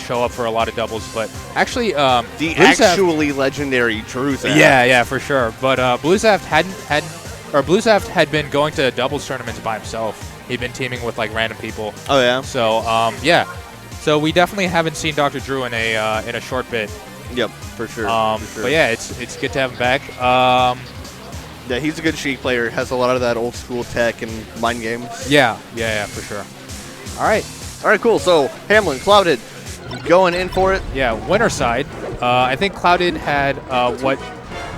show up for a lot of doubles. But actually, the actually legendary Druzaft. Yeah, for sure. But Bluezaft Bluezaft had been going to doubles tournaments by himself. He'd been teaming with like random people. Oh yeah. So yeah. So we definitely haven't seen Dr. Drew in a short bit. Yep, for sure. But yeah, it's good to have him back. Yeah, he's a good Sheik player. Has a lot of that old school tech and mind games. Yeah, for sure. All right, cool. So Hamlin, Clouded, going in for it. Yeah, winner side. I think Clouded had what,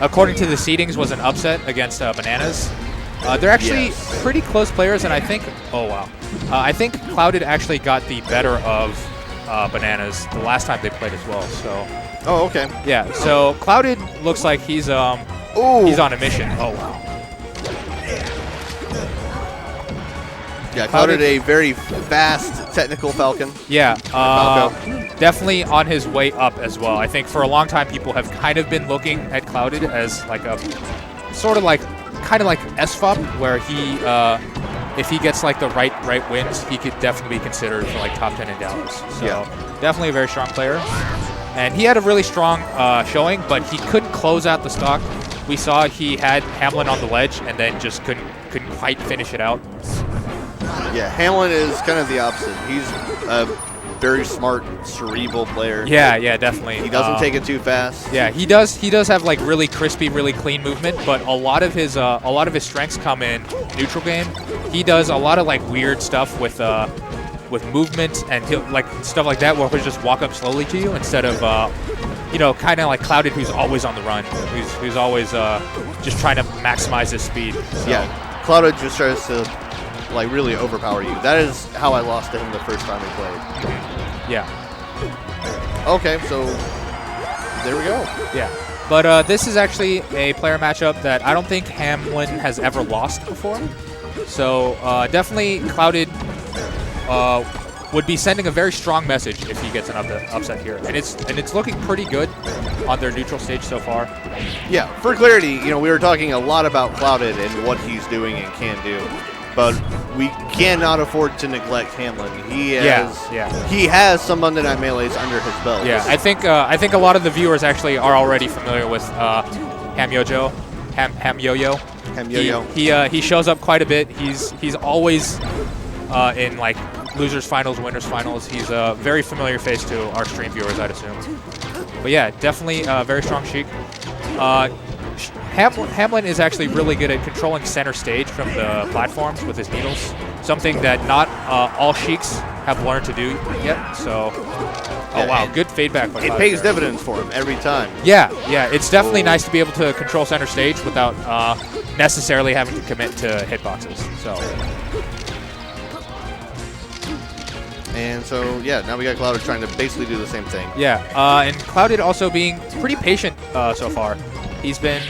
according to the seedings, was an upset against Bananas. They're actually pretty close players, and I think. Oh wow. I think Clouded actually got the better of Bananas the last time they played as well. So. Oh, okay. Yeah. So Clouded looks like he's on a mission. Oh wow. Yeah, Clouded a very fast technical Falcon. Yeah, definitely on his way up as well. I think for a long time people have kind of been looking at Clouded as like a sort of like kind of like SFOP, where he if he gets like the right wins, he could definitely be considered for like top 10 in Dallas. So definitely a very strong player. And he had a really strong showing, but he couldn't close out the stock. We saw he had Hamlin on the ledge and then just couldn't quite finish it out. Yeah, Hamlin is kind of the opposite. He's a very smart, cerebral player. Yeah, definitely. He doesn't take it too fast. Yeah, he does have like really crispy, really clean movement, but a lot of his strengths come in neutral game. He does a lot of like weird stuff with movement and he'll like stuff like that, where he'll just walk up slowly to you instead of kind of like Clouded, who's always on the run, who's always just trying to maximize his speed. So. Yeah, Clouded just tries to like really overpower you. That is how I lost to him the first time we played. Yeah. Okay, so there we go. Yeah. But this is actually a player matchup that I don't think Hamlin has ever lost before. So definitely Clouded would be sending a very strong message if he gets an upset here, and it's looking pretty good on their neutral stage so far. Yeah, for clarity, we were talking a lot about Clouded and what he's doing and can do, but we cannot afford to neglect Hamlin. He has some Monday Night Melees under his belt. Yeah, I think a lot of the viewers actually are already familiar with hamyojo. Hamyojo. He shows up quite a bit. He's always in like losers finals, winners finals. He's a very familiar face to our stream viewers, I'd assume. But yeah, definitely very strong Sheik. Hamlin is actually really good at controlling center stage from the platforms with his needles, something that not all Sheiks have learned to do yet. So, oh wow, good feedback. It pays dividends for him every time. Yeah, it's definitely nice to be able to control center stage without necessarily having to commit to hitboxes. So. And so, yeah, now we got Clouded trying to basically do the same thing. Yeah, and Clouded also being pretty patient so far. He's been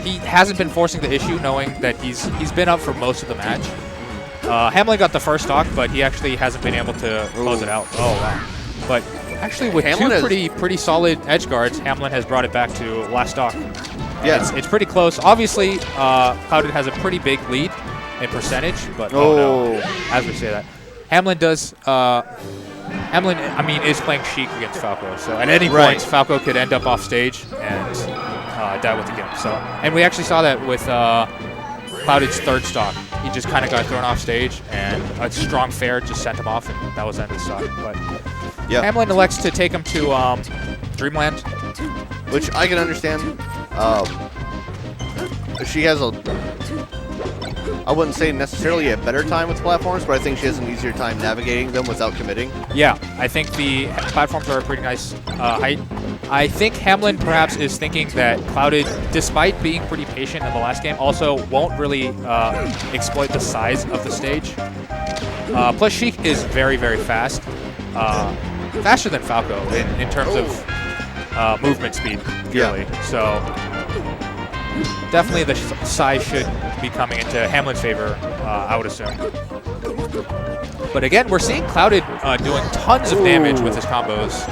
he hasn't been forcing the issue, knowing that he's been up for most of the match. Hamlin got the first stock, but he actually hasn't been able to close it out. Oh wow! But actually, with two pretty solid edge guards, Hamlin has brought it back to last stock. Yeah, it's pretty close. Obviously, Clouded has a pretty big lead in percentage, but no, as we say that. Hamlin does. Hamlin, I mean, is playing Sheik against Falco, so at any point, Falco could end up off stage and die with the game. So, and we actually saw that with Clouded's third stock. He just kind of got thrown off stage, and a strong fair just sent him off, and that was the end of the stock. But Hamlin elects to take him to Dreamland, which I can understand. She has I wouldn't say necessarily a better time with platforms, but I think she has an easier time navigating them without committing. Yeah, I think the platforms are a pretty nice height. I think Hamlin perhaps is thinking that Clouded, despite being pretty patient in the last game, also won't really exploit the size of the stage. Plus, Sheik is very, very fast. Faster than Falco in terms of movement speed, purely. So definitely the size should be coming into Hamlin's favor, I would assume. But again, we're seeing Clouded doing tons of damage with his combos.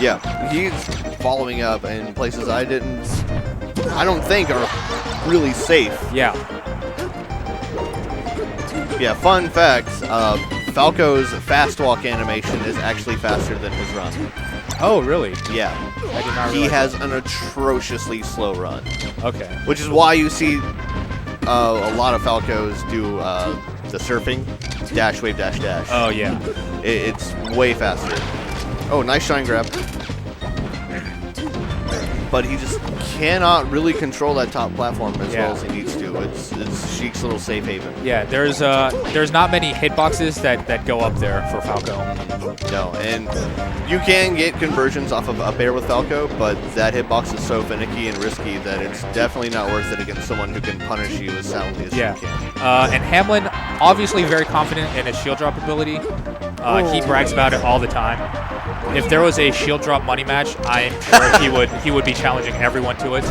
Yeah, he's following up in places I don't think are really safe. Yeah. Yeah, fun fact, Falco's fast walk animation is actually faster than his run. Oh, really? Yeah. I did not He realize has that. an atrociously slow run. Okay. Which is why you see a lot of Falcos do the surfing, dash, wave, dash, dash. Oh, yeah. It's way faster. Oh, nice shine grab. But he just cannot really control that top platform as well as he needs to. It's Sheik's little safe haven. Yeah, there's not many hitboxes that go up there for Falco. No, and you can get conversions off of up air with Falco, but that hitbox is so finicky and risky that it's definitely not worth it against someone who can punish you as soundly as you can. And Hamlin, obviously very confident in his shield drop ability. He brags about it all the time. If there was a shield drop money match, I'm sure he would be challenging everyone to it.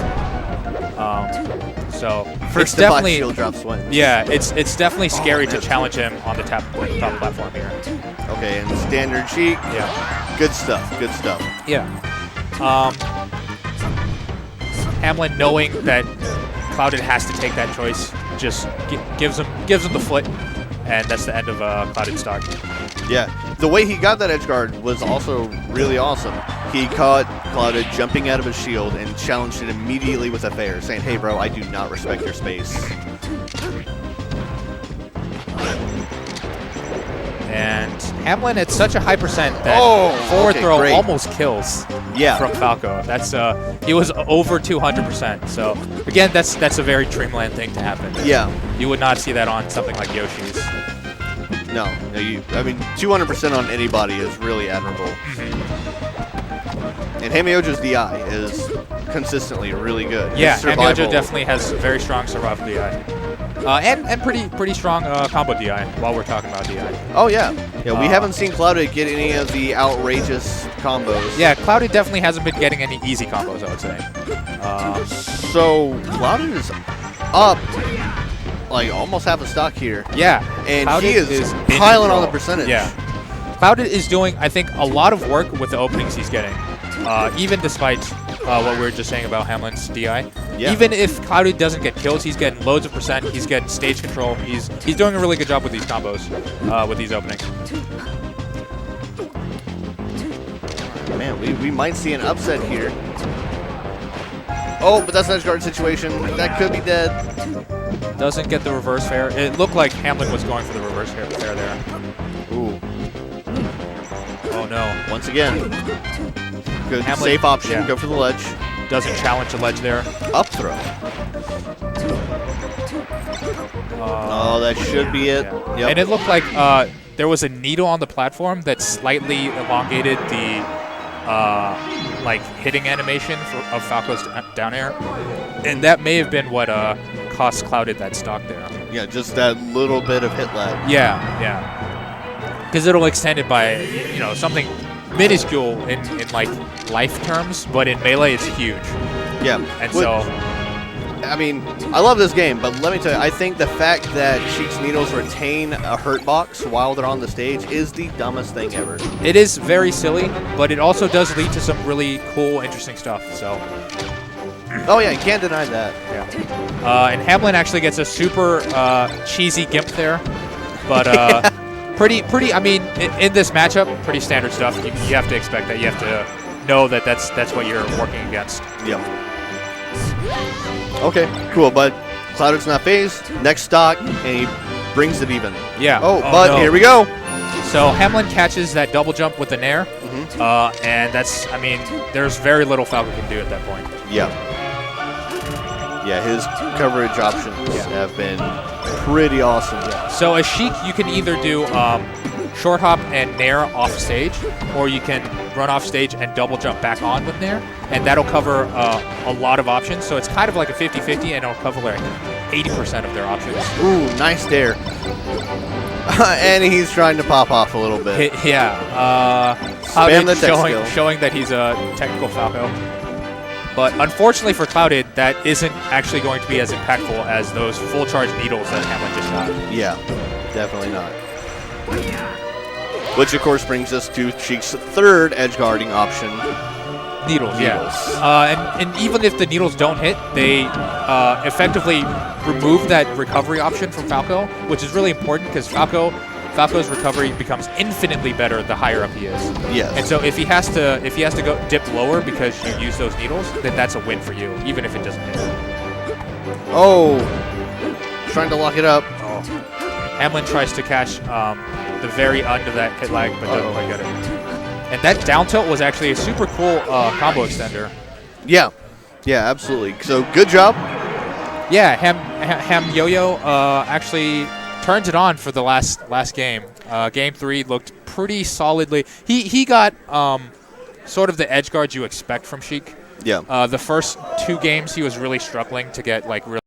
So First it's definitely shield drops wins. Yeah, it's definitely scary to challenge him on the top platform here. Okay, and standard Sheik. Yeah. Good stuff. Good stuff. Yeah. Hamlin, knowing that Clouded has to take that choice, just gives him the foot, and that's the end of Clouded's stock. Yeah, the way he got that edge guard was also really awesome. He caught Clouded jumping out of his shield and challenged it immediately with a fair, saying, "Hey, bro, I do not respect your space." And Hamlin at such a high percent that forward throw great. almost kills from Falco. That's he was over 200%. So again, that's a very Dreamland thing to happen. Yeah, you would not see that on something like Yoshi's. No, I mean 200% on anybody is really admirable. And hamyojo's DI is consistently really good. Yeah, hamyojo definitely has very strong survival DI. And pretty strong combo DI while we're talking about DI. Oh, yeah. Yeah, we haven't seen Clouded get any of the outrageous combos. Yeah, Clouded definitely hasn't been getting any easy combos, I would say. So, Clouded is up like almost half a stock here. Yeah. And Clouded he is piling on the percentage. Yeah. Clouded is doing, I think, a lot of work with the openings he's getting. Even despite what we were just saying about Hamlin's DI. Yeah. Even if Clouded doesn't get kills, he's getting loads of percent. He's getting stage control. He's doing a really good job with these combos, with these openings. Man, we might see an upset here. Oh, but that's an edge guard situation. That could be dead. Doesn't get the reverse fair. It looked like Hamlin was going for the reverse fair there. Ooh. Oh, no. Once again. Good Hamlin, safe option. Go for the ledge. Doesn't challenge the ledge there. Up throw. Oh, that should be it. Yeah. Yep. And it looked like there was a needle on the platform that slightly elongated the like hitting animation of Falco's down air, and that may have been what cost Clouded that stock there. Yeah, just that little bit of hit lag. Yeah. Because it'll extend it by something minuscule in like life terms, but in Melee it's huge. Yeah. And so I mean, I love this game, but let me tell you, I think the fact that Sheik's Needles retain a hurt box while they're on the stage is the dumbest thing ever. It is very silly, but it also does lead to some really cool, interesting stuff. So. Oh yeah, you can't deny that. Yeah. And Hamlin actually gets a super cheesy gimp there, but pretty. I mean, in this matchup, pretty standard stuff. You have to expect that. You have to know that that's what you're working against. Yep. Okay, cool, but Clouded's not phased. Next stock, and he brings it even. Yeah. Oh, but no. Here we go. So Hamlin catches that double jump with the nair, and that's, I mean, there's very little Falco can do at that point. Yeah. Yeah, his coverage options have been pretty awesome. Yeah. So as Sheik, you can either do short hop and nair off stage, or you can run off stage and double jump back on with nair, and that'll cover a lot of options. So it's kind of like a 50-50, and it'll cover like 80% of their options. Ooh, nice dare. And he's trying to pop off a little bit. Yeah. Spam the tech skill. Showing that he's a technical Falco. But unfortunately for Clouded, that isn't actually going to be as impactful as those full charge needles that Hamlin just got. Yeah, definitely not. Which, of course, brings us to Sheik's third edge guarding option. Needles. Yeah. And even if the needles don't hit, they effectively remove that recovery option from Falco, which is really important because Falco Falco's recovery becomes infinitely better the higher up he is. Yes. And so if he has to go dip lower because you use those needles, then that's a win for you, even if it doesn't hit. Oh, trying to lock it up. Oh. Hamlin tries to catch the very end of that hit lag, but doesn't quite get it. And that down tilt was actually a super cool combo extender. Yeah. Yeah, absolutely. So good job. Yeah, hamyojo actually turns it on for the last game. Game 3 looked pretty solidly. He got sort of the edge guard you expect from Sheik. Yeah. The first 2 games he was really struggling to get like really